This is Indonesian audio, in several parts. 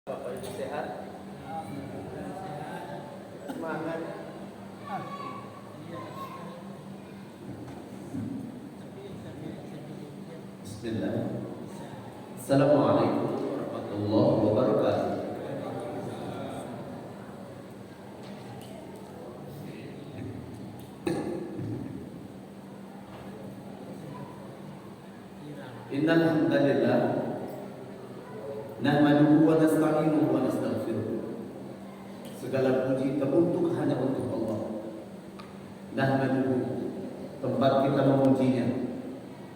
Bapak Ibu sehat? Semangat. Bismillah. Assalamualaikum warahmatullahi wabarakatuh. Innal hamdalillah nahmaduhu wa nasta'inuhu wa nastaghfiruh. Segala puji teruntuk hanya untuk Allah. Nahmaduhu, tempat kita memujinya.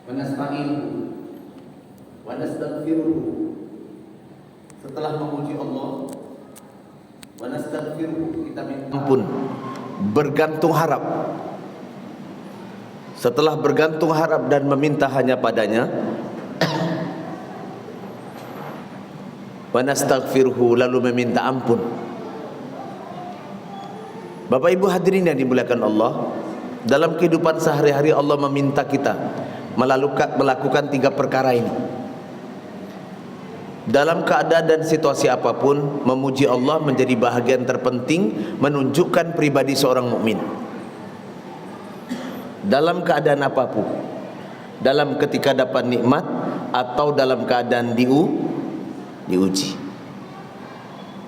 Wa nasta'inuhu wa nastaghfiruh. Setelah memuji Allah, wa nastaghfiruh, kita minta ampun, bergantung harap. Setelah bergantung harap dan meminta hanya padanya, wa nastaghfiruhu, lalu meminta ampun. Bapak Ibu hadirin yang dimuliakan Allah, dalam kehidupan sehari-hari Allah meminta kita melakukan 3 perkara ini. Dalam keadaan dan situasi apapun, memuji Allah menjadi bahagian terpenting menunjukkan pribadi seorang mukmin. Dalam keadaan apapun, dalam ketika dapat nikmat atau dalam keadaan diuji.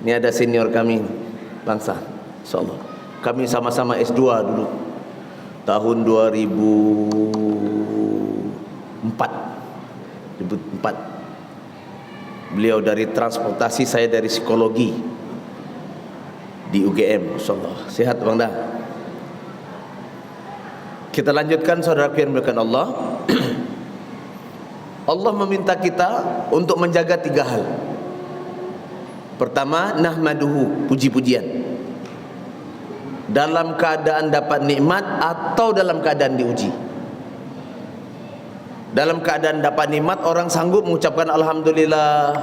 Ini ada senior kami bangsa, insyaallah. Kami sama-sama S2 dulu tahun 2004. Beliau dari transportasi, saya dari psikologi di UGM, insyaallah. Sehat Bang Dah. Kita lanjutkan saudara yang dimuliakan Allah. Allah meminta kita untuk menjaga 3 hal. Pertama, nahmaduhu, puji-pujian. Dalam keadaan dapat nikmat atau dalam keadaan diuji. Dalam keadaan dapat nikmat, orang sanggup mengucapkan alhamdulillah,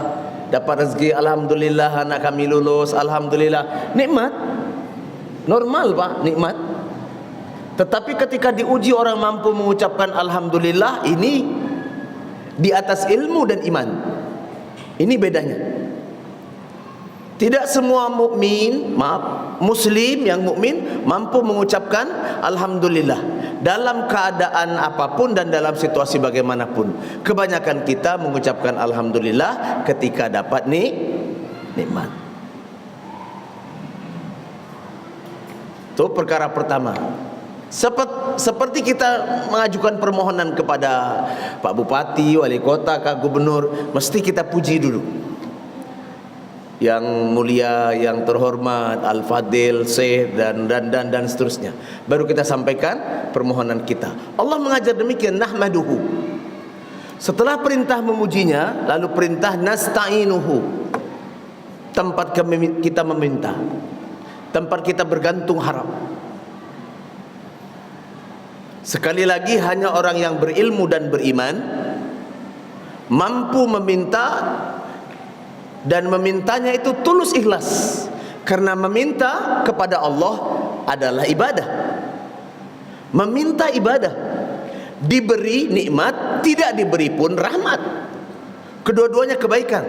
dapat rezeki alhamdulillah, anak kami lulus alhamdulillah. Nikmat. Normal Pak, nikmat. Tetapi ketika diuji orang mampu mengucapkan alhamdulillah, ini di atas ilmu dan iman. Ini bedanya. Tidak semua muslim yang mukmin mampu mengucapkan alhamdulillah dalam keadaan apapun dan dalam situasi bagaimanapun. Kebanyakan kita mengucapkan alhamdulillah ketika dapat nikmat. Itu perkara pertama. Seperti kita mengajukan permohonan kepada Pak Bupati, Wali Kota, Kak Gubernur, mesti kita puji dulu. Yang mulia, yang terhormat, Al-Fadil, Syekh dan seterusnya. Baru kita sampaikan permohonan kita. Allah mengajar demikian, nahmaduhu. Setelah perintah memujinya, lalu perintah nasta'inuhu. Tempat kita meminta, tempat kita bergantung harap. Sekali lagi, hanya orang yang berilmu dan beriman mampu meminta, dan memintanya itu tulus ikhlas, karena meminta kepada Allah adalah ibadah. Meminta ibadah. Diberi nikmat, tidak diberi pun rahmat. Kedua-duanya kebaikan.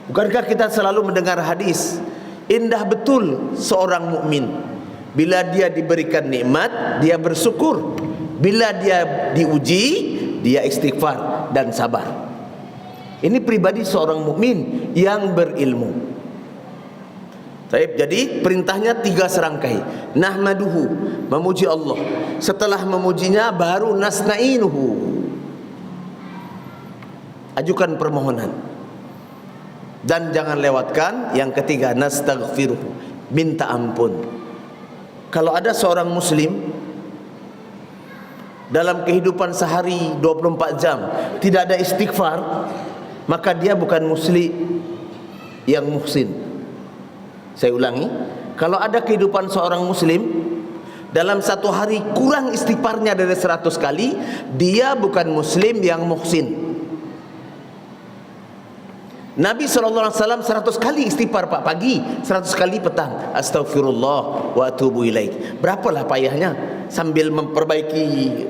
Bukankah kita selalu mendengar hadis, indah betul seorang mukmin bila dia diberikan nikmat, dia bersyukur. Bila dia diuji, dia istighfar dan sabar. Ini pribadi seorang mukmin yang berilmu. Jadi perintahnya 3 serangkai. Nahmaduhu, memuji Allah. Setelah memujinya baru nasta'inuhu, ajukan permohonan. Dan jangan lewatkan yang ketiga, nastaghfiruhu, minta ampun. Kalau ada seorang muslim dalam kehidupan sehari 24 jam tidak ada istighfar, maka dia bukan muslim yang muhsin. Saya ulangi, kalau ada kehidupan seorang muslim dalam satu hari kurang istighfarnya dari 100 kali, dia bukan muslim yang muhsin. Nabi SAW 100 kali istighfar Pak, pagi, 100 kali petang, astaghfirullah wa atubu ilaih. Berapalah payahnya sambil memperbaiki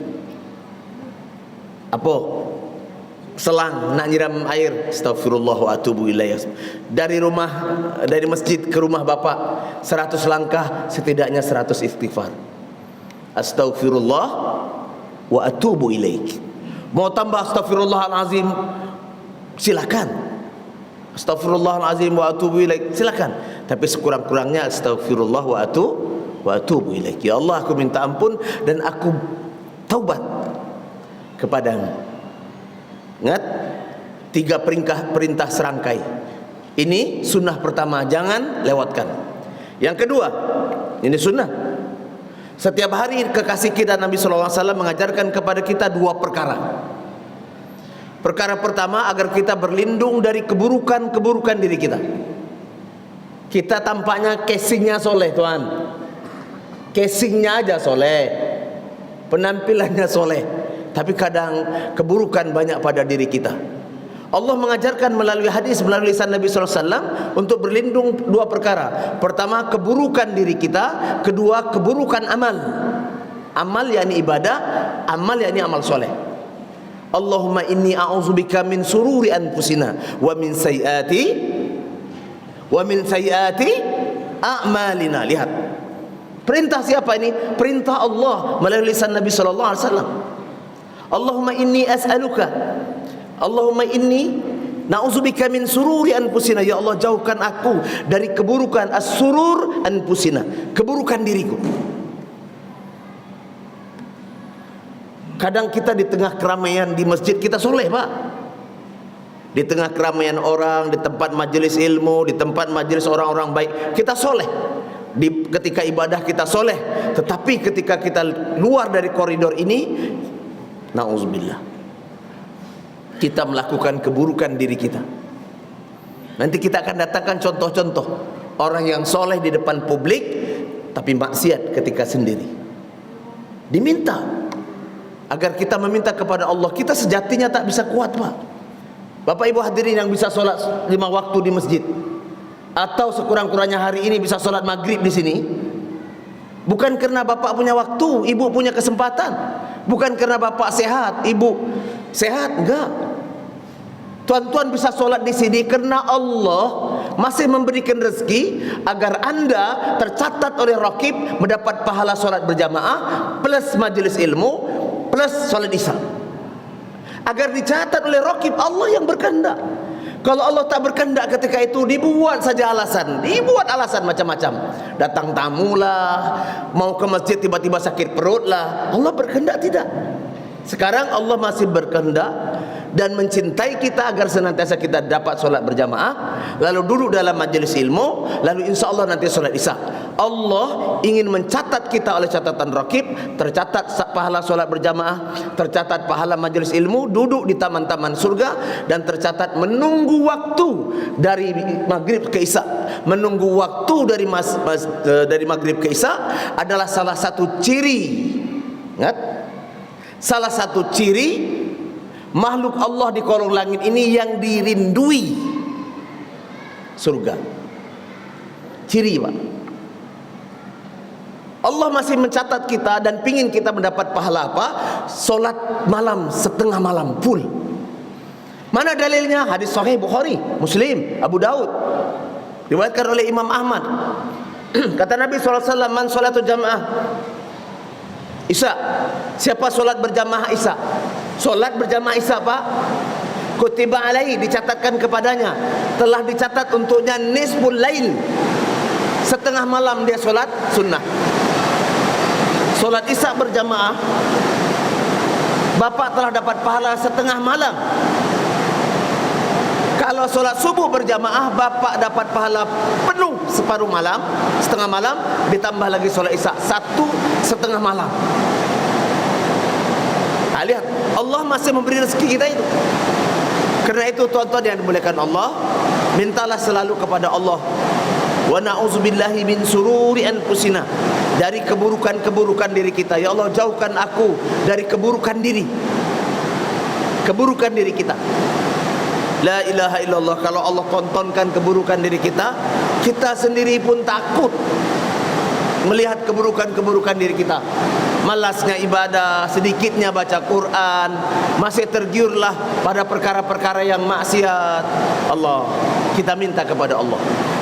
selang nak nyiram air, astagfirullah wa atubu ilaih. Dari masjid ke rumah bapak 100 langkah, setidaknya 100 istighfar. Astagfirullah wa atubu ilaik. Mau tambah astagfirullahalazim, silakan. Astagfirullahalazim wa atubu ilaik, silakan. Tapi sekurang-kurangnya astagfirullah wa atubu ilaik. Ya Allah, aku minta ampun dan aku taubat kepadamu. Ingat, 3 perintah serangkai. Ini sunnah pertama, jangan lewatkan. Yang kedua, ini sunnah. Setiap hari kekasih kita Nabi SAW mengajarkan kepada kita 2 perkara. Perkara pertama, agar kita berlindung dari keburukan-keburukan diri kita. Kita tampaknya casingnya soleh, tuan. Casingnya aja soleh, penampilannya soleh, tapi kadang keburukan banyak pada diri kita. Allah mengajarkan melalui hadis, melalui lisan Nabi SAW untuk berlindung 2 perkara. Pertama, keburukan diri kita. Kedua, keburukan amal. Amal yakni ibadah, amal yakni amal soleh. Allahumma inni a'udzubika min sururi anfusina wa min sayyiati a'malina. Lihat, perintah siapa ini? Perintah Allah melalui lisan Nabi SAW. Allahumma inni as'aluka, Allahumma inni na'udzubika min sururi anfusina. Ya Allah, jauhkan aku dari keburukan as-surur anfusina, keburukan diriku. Kadang kita di tengah keramaian di masjid kita soleh, Pak. Di tengah keramaian orang, di tempat majelis ilmu, di tempat majelis orang-orang baik, kita soleh. Ketika ibadah kita soleh. Tetapi ketika kita luar dari koridor ini, na'udzubillah, kita melakukan keburukan diri kita. Nanti kita akan datangkan contoh-contoh orang yang soleh di depan publik tapi maksiat ketika sendiri. Diminta agar kita meminta kepada Allah. Kita sejatinya tak bisa kuat, Pak. Bapak Ibu hadirin yang bisa sholat 5 waktu di masjid, atau sekurang-kurangnya hari ini bisa sholat maghrib di sini, bukan karena bapak punya waktu, ibu punya kesempatan. Bukan karena bapak sehat, ibu sehat, enggak. Tuan-tuan bisa sholat di sini karena Allah masih memberikan rezeki agar anda tercatat oleh Raqib mendapat pahala sholat berjamaah plus majelis ilmu plus sholat isya. Agar dicatat oleh Raqib, Allah yang berkehendak. Kalau Allah tak berkehendak ketika itu, dibuat saja alasan, dibuat alasan macam-macam. Datang tamu lah, mau ke masjid tiba-tiba sakit perut lah. Allah berkehendak tidak. Sekarang Allah masih berkehendak dan mencintai kita agar senantiasa kita dapat solat berjamaah, lalu duduk dalam majelis ilmu, lalu insya Allah nanti solat isya. Allah ingin mencatat kita oleh catatan Raqib, tercatat pahala solat berjamaah, tercatat pahala majelis ilmu, duduk di taman-taman surga, dan tercatat menunggu waktu dari maghrib ke isya. Menunggu waktu dari maghrib ke isya adalah salah satu ciri, ingat, salah satu ciri makhluk Allah di kolong langit ini yang dirindui surga. Ciri, Pak. Allah masih mencatat kita dan pingin kita mendapat pahala apa? Solat malam, setengah malam full. Mana dalilnya? Hadis sahih Bukhari, Muslim, Abu Daud, diriwayatkan oleh Imam Ahmad. Kata Nabi SAW, man solatul jamaah isya, siapa solat berjamaah isya, solat berjamaah isya, Pak, kutiba alaihi, dicatatkan kepadanya, telah dicatat untuknya nisful lail, setengah malam dia solat sunnah. Solat isya berjamaah, bapak telah dapat pahala setengah malam. Kalau solat subuh berjamaah, bapak dapat pahala penuh separuh malam, setengah malam, ditambah lagi solat isya 1,5 malam. Nah, lihat, Allah masih memberi rezeki kita itu. Karena itu tuan-tuan yang dimuliakan Allah, mintalah selalu kepada Allah, wa na'udzubillahi min sururi anfusina, dari keburukan-keburukan diri kita. Ya Allah, jauhkan aku dari keburukan diri, keburukan diri kita. La ilaha illallah. Kalau Allah tontonkan keburukan diri kita, kita sendiri pun takut melihat keburukan-keburukan diri kita. malasnya ibadah, sedikitnya baca Quran, masih tergiurlah pada perkara-perkara yang maksiat. Allah, kita minta kepada Allah.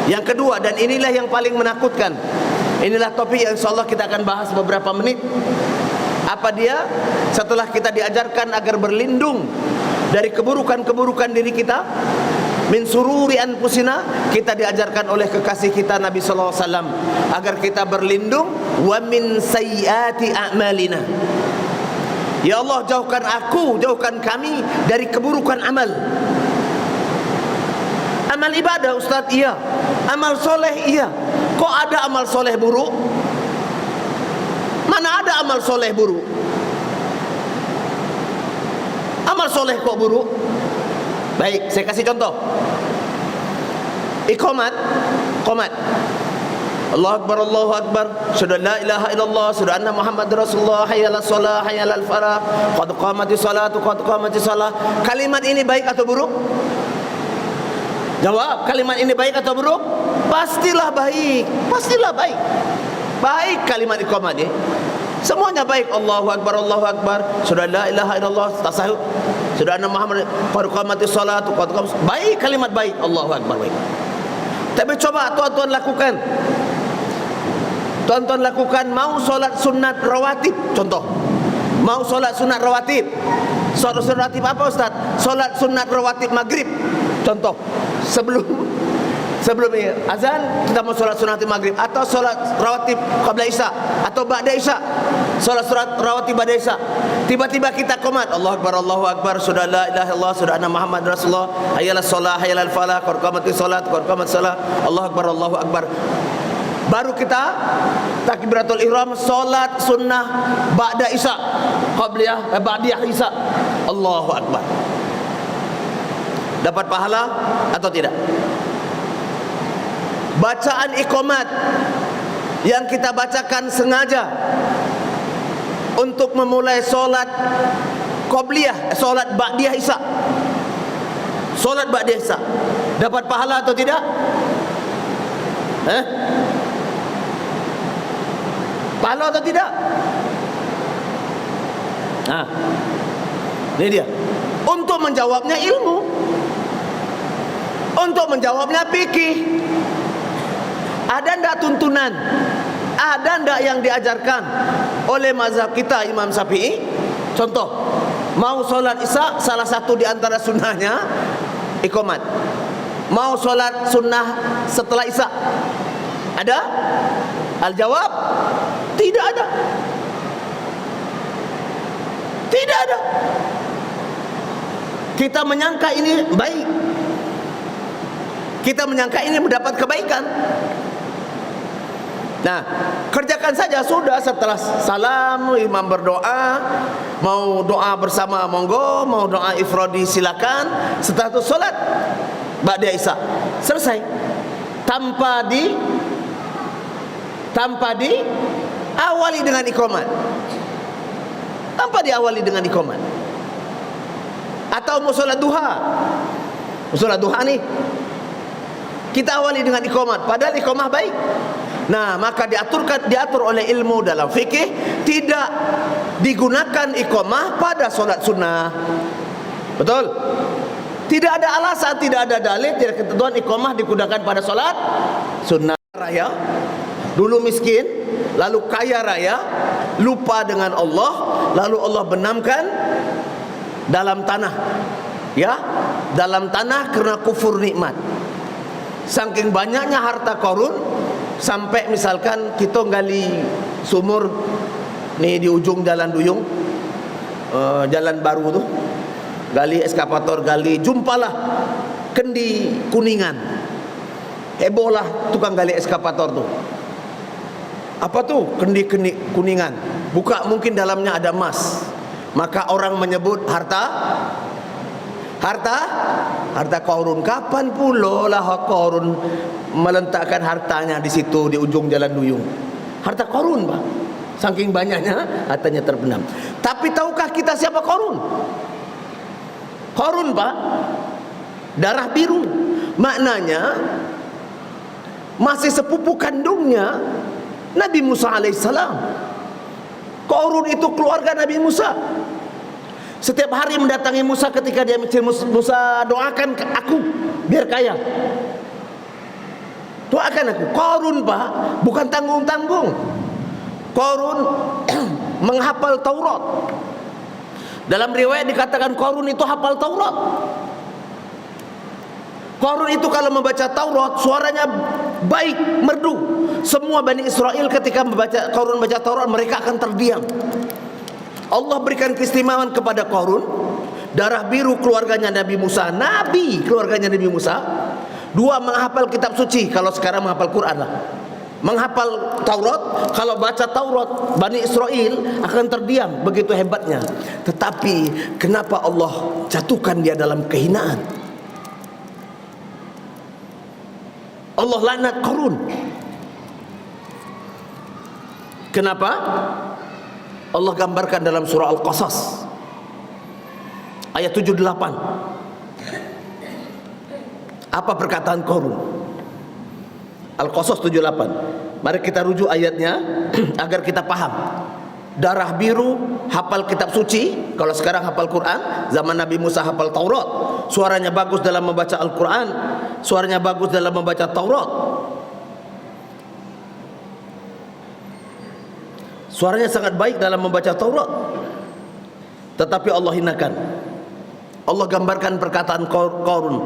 Yang kedua, dan inilah yang paling menakutkan, inilah topik yang insyaallah kita akan bahas beberapa menit. Apa dia? Setelah kita diajarkan agar berlindung dari keburukan-keburukan diri kita, min sururi anfusina, kita diajarkan oleh kekasih kita Nabi sallallahu alaihi wasallam agar kita berlindung wa min sayyiati a'malina. Ya Allah, jauhkan aku, jauhkan kami dari keburukan amal. Amal ibadah Ustaz, iya. Amal soleh, iya. Kok ada amal soleh buruk? Mana ada amal soleh buruk? Amal soleh kok buruk? Baik, saya kasih contoh. Iqamat, qomat. Allahu Akbar, Allahu Akbar. Asyhadu an la ilaha illallah, asyhadu anna Muhammadar Rasulullah, hayya 'alas shalah, hayya 'alal falah, qad qamatis salatu, qad qamatis salah. Kalimat ini baik atau buruk? Jawab, kalimat ini baik atau buruk? Pastilah baik. Pastilah baik. Baik kalimat iqamat ini. Semuanya baik. Allahu Akbar, Allahu Akbar. Asyhadu an la ilaha illallah, tasahhud. Asyhadu anna Muhammad, qad qamatis salatu, qad qamatis. Baik, kalimat baik. Allahu Akbar, baik. Tapi coba tuan-tuan lakukan. Tuan-tuan lakukan, mau solat sunat rawatib, contoh. Mau solat sunat rawatib. Solat sunat rawatib apa Ustaz? Solat sunat rawatib maghrib, contoh. Sebelum ini azan kita mau solat sunat maghrib, atau solat rawatib qabla isya atau ba'da isya. Solat rawatib ba'da isya. Tiba-tiba kita qomat, Allahu Akbar, Allahu Akbar, asyhadu an la ilaha illallah, asyhadu anna Muhammadar Rasulullah, hayya 'alas shalah, hayya 'alal falah, qad qamatis salat, qad qamatis salah. Allahu Akbar, Allahu Akbar. Baru kita takbiratul ihram, solat sunnah ba'da isya, qabliyah, ba'diyah isya. Allahu Akbar. Dapat pahala atau tidak? Bacaan iqamat yang kita bacakan sengaja untuk memulai solat qabliyah, solat ba'diyah isya, solat ba'diyah isya, dapat pahala atau tidak? Pahala atau tidak? Ini dia. Untuk menjawabnya ilmu, untuk menjawabnya fikih. Ada ndak tuntunan? Ada ndak yang diajarkan oleh mazhab kita Imam Syafi'i? Contoh, mau solat isya, salah satu di antara sunnahnya iqamat. Mau solat sunnah setelah isya, ada? Al-jawab, tidak ada. Tidak ada. Kita menyangka ini baik, kita menyangka ini mendapat kebaikan. Nah, kerjakan saja sudah. Setelah salam, imam berdoa, mau doa bersama monggo, mau doa ifradi silakan. Setelah itu solat ba'da isya, selesai. Tanpa diawali dengan iqamat. Tanpa diawali dengan iqamat. Atau mau solat duha, nih kita awali dengan iqamat, padahal iqamah baik. Nah, maka diatur oleh ilmu dalam fikih, tidak digunakan iqamah pada solat sunnah. Betul? Tidak ada alasan, tidak ada dalil, tidak ketentuan iqamah digunakan pada solat sunnah. Raya dulu miskin, lalu kaya raya, lupa dengan Allah, lalu Allah benamkan dalam tanah, ya, dalam tanah karena kufur nikmat. Saking banyaknya harta korun, sampai misalkan kita gali sumur nih di ujung jalan Duyung, jalan baru tuh, gali eskapator, gali, jumpalah kendi Kuningan. Hebohlah tukang gali eskapator tuh. Apa tuh kendi Kuningan? Buka, mungkin dalamnya ada emas. Maka orang menyebut harta korun. Kapan pula lah korun meletakkan hartanya di situ di ujung jalan Duyung? Harta korun, Pak. Saking banyaknya hartanya terbenam. Tapi tahukah kita siapa korun? Korun, Pak, darah biru. Maknanya masih sepupu kandungnya Nabi Musa alaihissalam. Qarun itu keluarga Nabi Musa. Setiap hari mendatangi Musa ketika dia mencari Musa, doakan aku biar kaya. Doakan aku. Qarun Pak, bukan tanggung-tanggung. Qarun menghafal Taurat. Dalam riwayat dikatakan Qarun itu hafal Taurat. Qarun itu kalau membaca Taurat suaranya baik, merdu. Semua Bani Israel ketika Qarun membaca Taurat mereka akan terdiam. Allah berikan keistimewaan kepada Qarun. Darah biru keluarganya Nabi Musa, Nabi keluarganya Nabi Musa. Dua, menghafal kitab suci. Kalau sekarang menghafal Quran lah. Menghafal Taurat. Kalau baca Taurat Bani Israel akan terdiam, begitu hebatnya. Tetapi kenapa Allah jatuhkan dia dalam kehinaan? Allah laknat Qarun. Kenapa? Allah gambarkan dalam surah Al-Qasas ayat 78. Apa perkataan Qarun? Al-Qasas 78. Mari kita rujuk ayatnya agar kita paham. Darah biru hafal kitab suci. Kalau sekarang hafal Quran, zaman Nabi Musa hafal Taurat. Suaranya bagus dalam membaca Al-Quran, suaranya bagus dalam membaca Taurat. Suaranya sangat baik dalam membaca Taurat. Tetapi Allah hinakan. Allah gambarkan perkataan Qarun.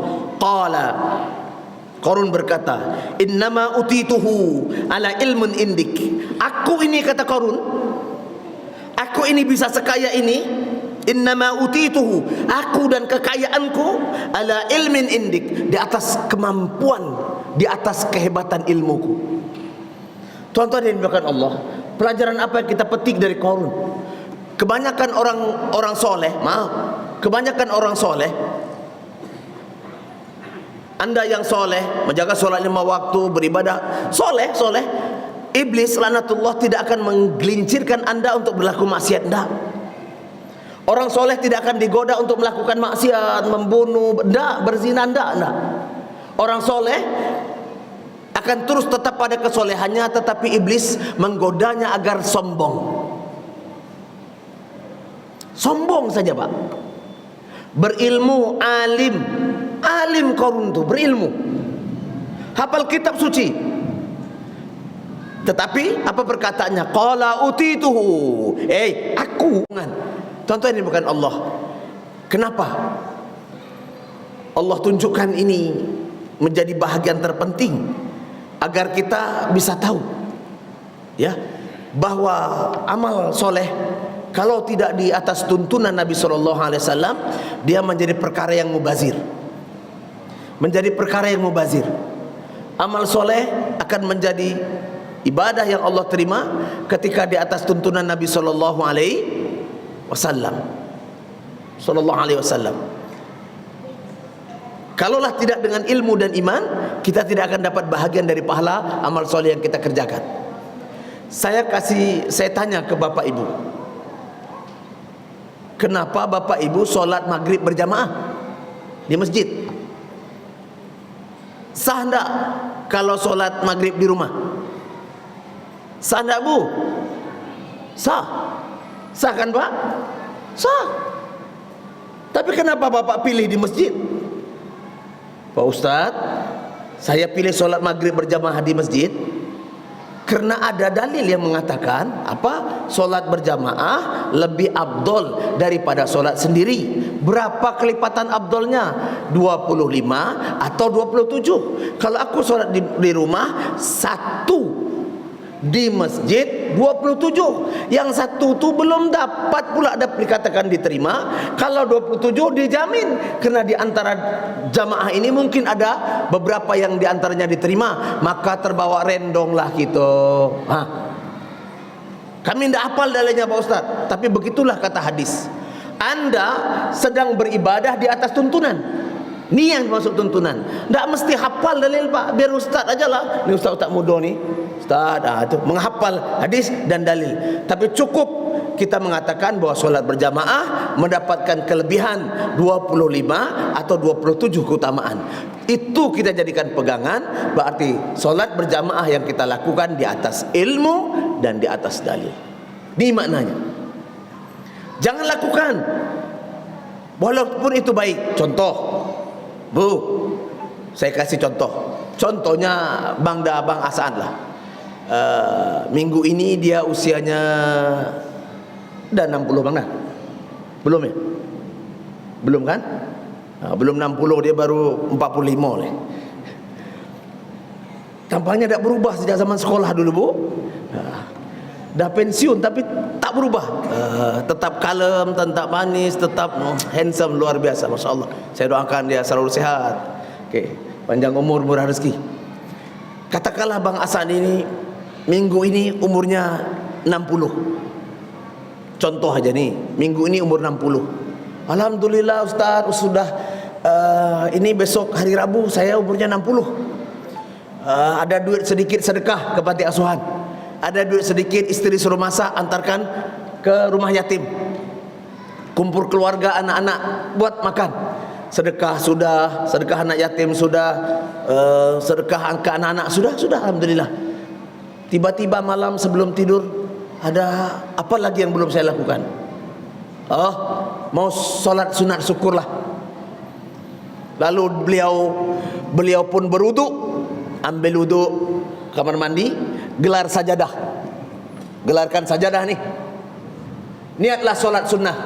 Qarun berkata, "Innama utituhu ala ilmun indik." Aku ini, kata Qarun, aku ini bisa sekaya ini. Innama utituhu, aku dan kekayaanku ala ilmin indik, di atas kemampuan, di atas kehebatan ilmuku. Tuan-tuan yang dimuliakan Allah, pelajaran apa yang kita petik dari Qarun? Kebanyakan orang soleh, kebanyakan orang soleh, anda yang soleh, menjaga solat 5 waktu, beribadah, soleh, Iblis laknatullah tidak akan menggelincirkan anda untuk berlaku maksiat. Enggak. Orang soleh tidak akan digoda untuk melakukan maksiat, membunuh, enggak, berzina, enggak. Orang soleh akan terus tetap pada kesolehannya, tetapi iblis menggodanya agar sombong. Sombong saja Pak. Berilmu, alim Qarun itu berilmu, hafal kitab suci. Tetapi apa perkataannya? Qala utituhu. Aku. Tuan-tuan ini bukan Allah. Kenapa Allah tunjukkan ini menjadi bahagian terpenting agar kita bisa tahu, ya, bahwa amal soleh kalau tidak di atas tuntunan Nabi SAW, dia menjadi perkara yang mubazir. Menjadi perkara yang mubazir. Amal soleh akan menjadi ibadah yang Allah terima ketika di atas tuntunan Nabi SAW. Kalaulah tidak dengan ilmu dan iman, kita tidak akan dapat bahagian dari pahala amal soleh yang kita kerjakan. Saya tanya ke Bapak Ibu, kenapa Bapak Ibu sholat maghrib berjamaah di masjid? Sah enggak kalau sholat maghrib di rumah? Sah enggak Bu? Sah. Sah kan Pak? Sah. Tapi kenapa Bapak pilih di masjid? Pak Ustadz, saya pilih sholat maghrib berjamaah di masjid karena ada dalil yang mengatakan apa? Sholat berjamaah lebih afdol daripada sholat sendiri. Berapa kelipatan afdolnya? 25 atau 27. Kalau aku sholat di rumah, 1 di masjid 27. Yang 1 tu belum dapat pula dikatakan diterima. Kalau 27 dijamin, karena di antara jamaah ini mungkin ada beberapa yang di antaranya diterima, maka terbawa rendonglah gitu. Kami tidak hafal dalilnya Pak Ustaz, tapi begitulah kata hadis. Anda sedang beribadah di atas tuntunan. Ini yang masuk tuntunan. Tidak mesti hafal dalil Pak, biar Ustaz aja lah. Ini Ustaz muda nih, Ustaz itu menghafal hadis dan dalil. Tapi cukup kita mengatakan bahwa solat berjamaah mendapatkan kelebihan 25 atau 27 keutamaan. Itu kita jadikan pegangan. Berarti solat berjamaah yang kita lakukan di atas ilmu dan di atas dalil. Ini maknanya. Jangan lakukan. Walaupun itu baik. Contoh, Bu, saya kasih contoh. Contohnya Bang Asad lah. Minggu ini dia usianya udah 60 Bang dah. Belum ya? Belum kan? Belum 60, dia baru 45 lah. Tampaknya tak berubah sejak zaman sekolah dulu, Bu. Dah pensiun tapi tak berubah. Tetap kalem, tetap manis, tetap handsome, luar biasa, Masya Allah. Saya doakan dia selalu sehat. Okey, panjang umur, murah rezeki. Katakanlah Bang Asad ini minggu ini umurnya 60. Contoh aja nih, minggu ini umur 60. Alhamdulillah Ustaz, sudah ini besok hari Rabu saya umurnya 60. Ada duit sedikit sedekah ke panti asuhan. Ada duit sedikit, istri suruh masak, antarkan ke rumah yatim. Kumpul keluarga, anak-anak, buat makan. Sedekah sudah, sedekah anak yatim sudah, sedekah ke anak-anak sudah, alhamdulillah. Tiba-tiba malam sebelum tidur, ada apa lagi yang belum saya lakukan? Mau solat sunat syukur lah. Lalu beliau pun berwudu, ambil wudu, kamar mandi, gelar sajadah. Gelarkan sajadah nih. Niatlah solat sunnah,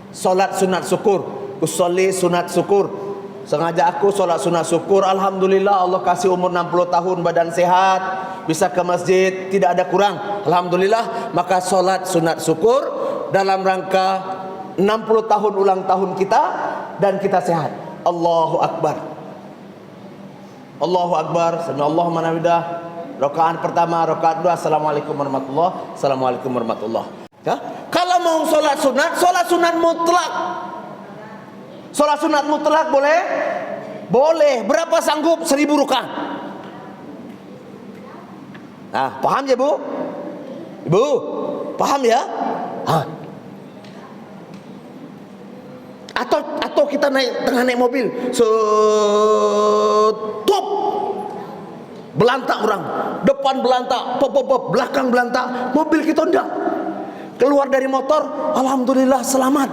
solat sunat syukur. Usolli sunat syukur. Sengaja aku solat sunat syukur. Alhamdulillah Allah kasih umur 60 tahun, badan sehat, bisa ke masjid, tidak ada kurang. Alhamdulillah. Maka solat sunat syukur dalam rangka 60 tahun ulang tahun kita dan kita sehat. Allahu Akbar. Allahu Akbar. Sami Allahu man hamidah. Rakaat pertama, rakaat kedua, Assalamualaikum warahmatullah, Assalamualaikum warahmatullah. Ya? Kalau mau solat sunat mutlak. Solat sunat mutlak boleh? Boleh. Berapa sanggup? 1000 rakaat. Nah, paham ya Bu? Ibu, paham ya? Atau kita tengah naik mobil, stop, belantak orang, depan belantak, pop, belakang belantak, mobil kita enggak. Keluar dari motor, alhamdulillah selamat,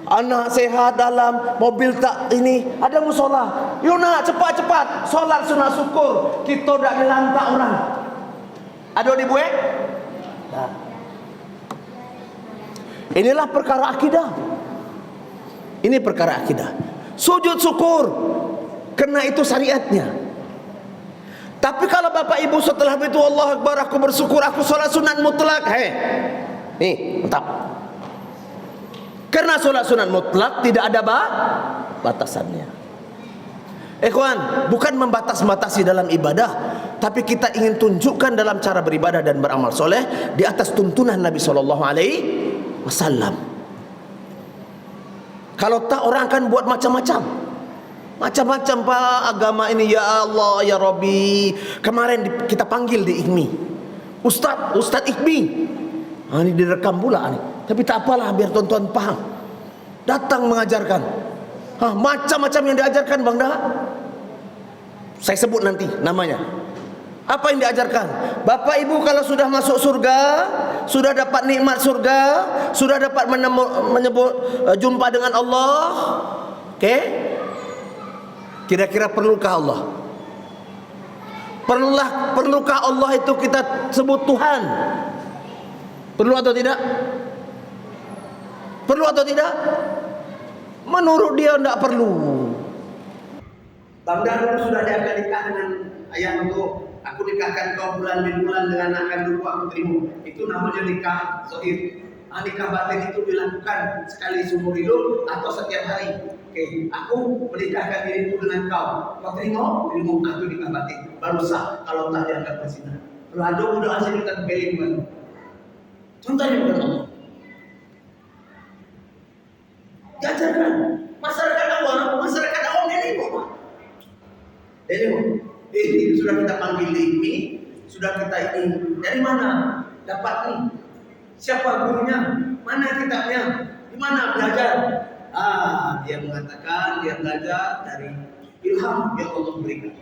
anak sehat dalam mobil, tak ini ada musola. Yuna cepat solat sunat syukur, kita enggak dilantak orang. Ada di buek? Nah. Inilah perkara akidah. Ini perkara akidah. Sujud syukur, karena itu syariatnya. Tapi kalau bapak ibu setelah itu Allah Akbar, aku bersyukur, aku sholat sunat mutlak, nih mantap. Karena sholat sunat mutlak tidak ada batasannya. Ikhwan, bukan membatas-batasi dalam ibadah, tapi kita ingin tunjukkan dalam cara beribadah dan beramal soleh di atas tuntunan Nabi SAW. Kalau tak, orang akan buat macam-macam Pak agama ini. Ya Allah, ya Rabbi. Kemarin kita panggil di IKMI, Ustaz IKMI. Ini direkam pula nih. Tapi tak apalah, biar tuan-tuan paham. Datang mengajarkan. Macam-macam yang diajarkan Bang Dah. Saya sebut nanti namanya. Apa yang diajarkan? Bapak ibu kalau sudah masuk surga, sudah dapat nikmat surga, sudah dapat menyebut jumpa dengan Allah, kira-kira perlukah Allah? Perlukah Allah itu kita sebut Tuhan? Perlu atau tidak? Perlu atau tidak? Menurut dia tidak perlu. Bang Dah dulu sudah diangkat nikah dengan ayah untuk aku nikahkan kau bulan dengan anak kandungku, aku terima. Itu namanya nikah zahir. Nikah batin itu dilakukan sekali seumur hidup atau setiap hari. Aku menikahkan diriku dengan kau. Kau terima? Terima. Itu nikah batin. Baru sah kalau tak dianggap berzina. Kalau ada udah asal kita kembali baru. Contohnya bukan Allah. Diajarkan masyarakat awam ini kok. Ini sudah kita panggil ini, sudah kita ini. Dari mana dapat nih? Siapa gurunya? Mana kitabnya? Di mana belajar? Dia mengatakan dia belajar dari ilham yang Allah berikan.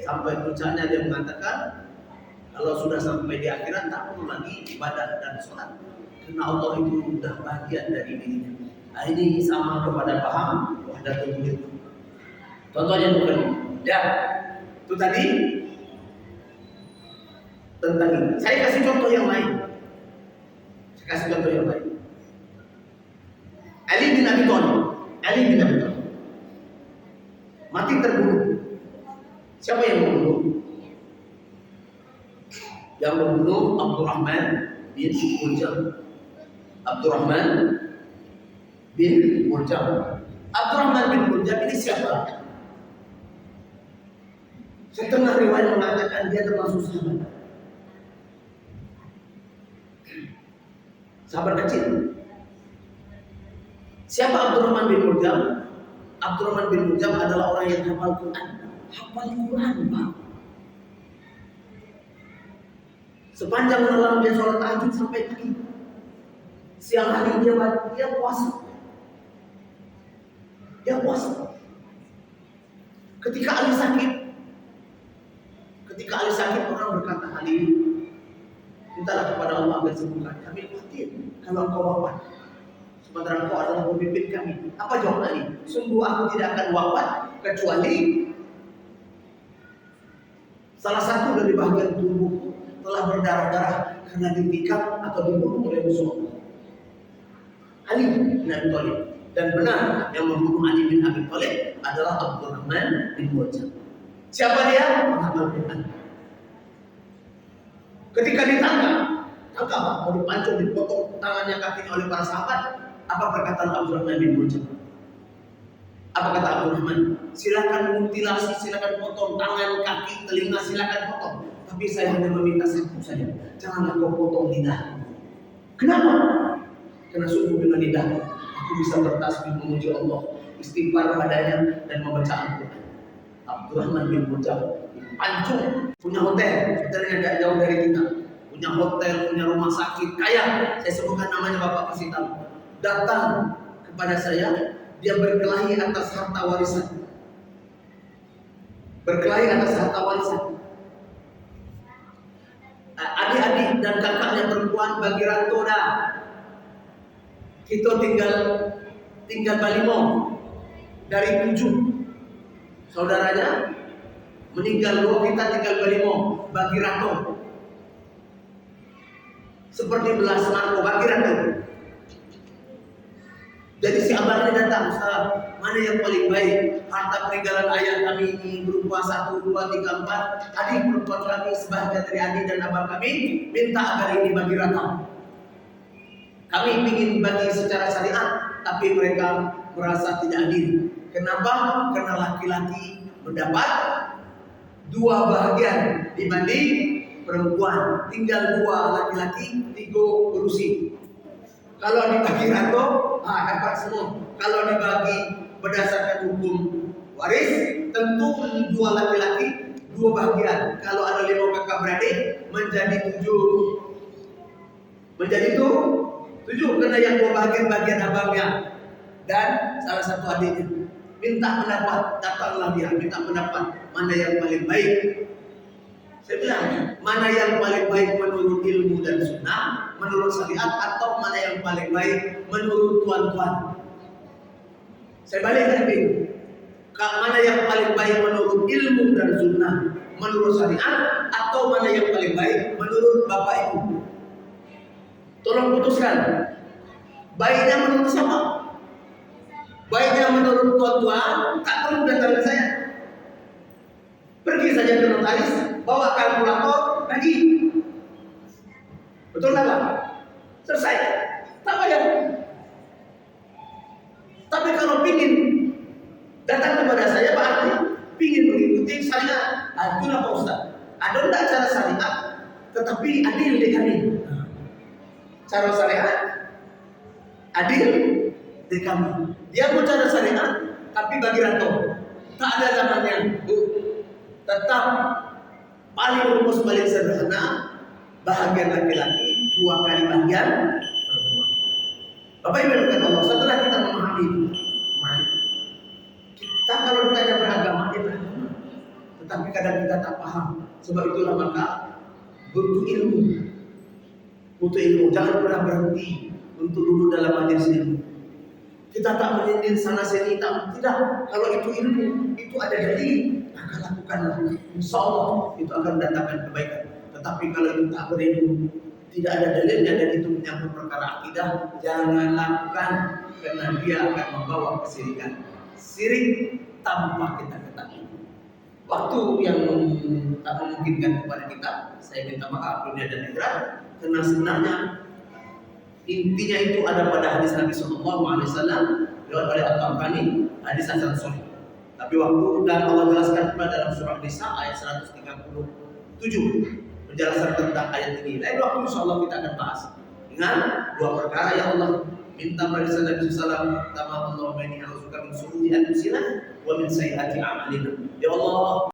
Sampai puncaknya dia mengatakan kalau sudah sampai di akhirat tak perlu lagi ibadah dan sholat. Karena Allah itu sudah bagian dari dirinya. Nah, ini sama kepada paham wahdatul wujud. Contohnya bukan ya, itu tadi tentang ini. Saya kasih contoh yang lain. Ali bin Abi Thalib mati terbunuh. Siapa yang membunuh? Yang membunuh Abdurrahman bin Muljam. Abdurrahman bin Muljam ini siapa? Setengah riwayat mengatakan dia termasuk sahabat kecil. Siapa Abdurrahman bin Muljam? Abdurrahman bin Muljam adalah orang yang hafal Quran. Pak. Sepanjang malam dia sholat tahajud sampai pagi. Siang hari dia puasa. Ketika Ali sakit, orang berkata, Ali, mintalah kepada Allah agar sembuhkan. Kami khawatir kalau engkau wafat, sementara engkau adalah pemimpin kami. Apa jawab Ali? Sungguh aku tidak akan wafat kecuali salah satu dari bagian tubuhku telah berdarah-darah karena ditikam atau dibunuh oleh musuh. Ali bin Abi Thalib. Dan benar yang membunuh Ali bin Abi Thalib adalah Abdurrahman bin Muljam. Siapa dia? Menghafal Quran. Ketika ditangkap, mau dipancung, dipotong tangannya kakinya oleh para sahabat. Apa perkataan Abdurrahman bin Muljam? Apa kata Abdurrahman? Silakan mutilasi, silakan potong tangan, kaki, telinga, silakan potong. Tapi saya hanya meminta satu saja, janganlah kau potong lidah. Kenapa? Karena sungguh dengan lidah aku bisa bertasbih memuji Allah, istighfar padanya dan membaca Al-Quran. Abdurrahman bin Muljam pancung, punya hotelnya tidak jauh dari kita, punya hotel, punya rumah sakit, kaya. Saya sebutkan namanya, Bapak pasti tahu. Datang kepada saya, dia berkelahi atas harta warisan. Adik-adik dan kakaknya perempuan bagi rantoda. Kita tinggal balimo dari 7 saudaranya meninggal, 2 kita tinggal balimo bagi ranto. Seperti belas narko bagi ranto. Jadi si abang ini datang, Ustaz, mana yang paling baik? Harta peninggalan ayah kami ini berupa 1, 2, 3, 4. Adik perempuan kami sebahagian dari adik dan abang kami minta agar ini bagi rata. Kami ingin bagi secara syariat, tapi mereka merasa tidak adil. Kenapa? Karena laki-laki mendapat 2 bahagian dibanding perempuan. Tinggal 2 laki-laki, 3 berusi. Kalau dibagi rata, dapat semua. Kalau dibagi berdasarkan hukum waris, tentu 2 laki-laki, 2 bahagian. Kalau ada 5 kakak beradik, menjadi 7. Menjadi 7 karena yang 2 bagian abangnya dan salah satu adiknya. Minta pendapat, datanglah dia minta pendapat mana yang paling baik. Saya bilang, mana yang paling baik menurut ilmu dan sunnah, menurut syariat, atau mana yang paling baik menurut tuan-tuan? Saya balik lagi, mana yang paling baik menurut ilmu dan sunnah, menurut syariat, atau mana yang paling baik menurut bapak ibu? Tolong putuskan. Baiknya menurut siapa? Baiknya menurut tuan-tuan, tak perlu datang ke saya. Pergi saja ke notaris, bawa kalkulator, lagi. Betul tak? Selesai. Tak bayar. Tapi kalau pingin datang kepada saya, berarti pingin mengikuti syariat. Itulah Pak Ustaz. Ada tidak cara syariat, tetapi adil di kami. Cara syariat adil di kami. Dia mau cara syariat, tapi bagi rantau. Tak ada zamannya. Tetap paling rumus paling sederhana, bahagian laki-laki 2 kali bahagian perempuan. Bapak Ibu yang Allah, setelah kita memahami itu, kita kalau ditanya beragama, dia beragama. Tetapi kadang kita tak paham. Sebab itulah maka butuh ilmu. butuh ilmu. Jangan pernah berhenti untuk duduk dalam majelis ilmu. Kita tak menyindir sana sini, tidak. Kalau itu ilmu, itu ada dalil, maka lakukanlah. Insya Allah itu akan mendatangkan kebaikan. Tetapi kalau itu tak berilmu, tidak ada dalilnya dan itu menyangkut perkara akidah, jangan lakukan karena dia akan membawa kesirikan. Sirik tanpa kita ketahui. Waktu yang tak memungkinkan kepada kita, saya minta maaf dunia dan akhirat, karena sebenarnya intinya itu ada pada hadis Nabi Sallallahu Alaihi Wasallam riwayat oleh At-Tabrani, hadis hasan sahih. Tapi waktu dan Allah jelaskan pula dalam surah Nisa ayat 137 penjelasan tentang ayat ini. Lain waktu insya Allah kita akan bahas dengan dua perkara yang Allah minta pada Nabi Sallallahu. Pertama, Allahumma inni a'udzubika min shururi anfusina wa min sayyiati a'malina. Ya Allah,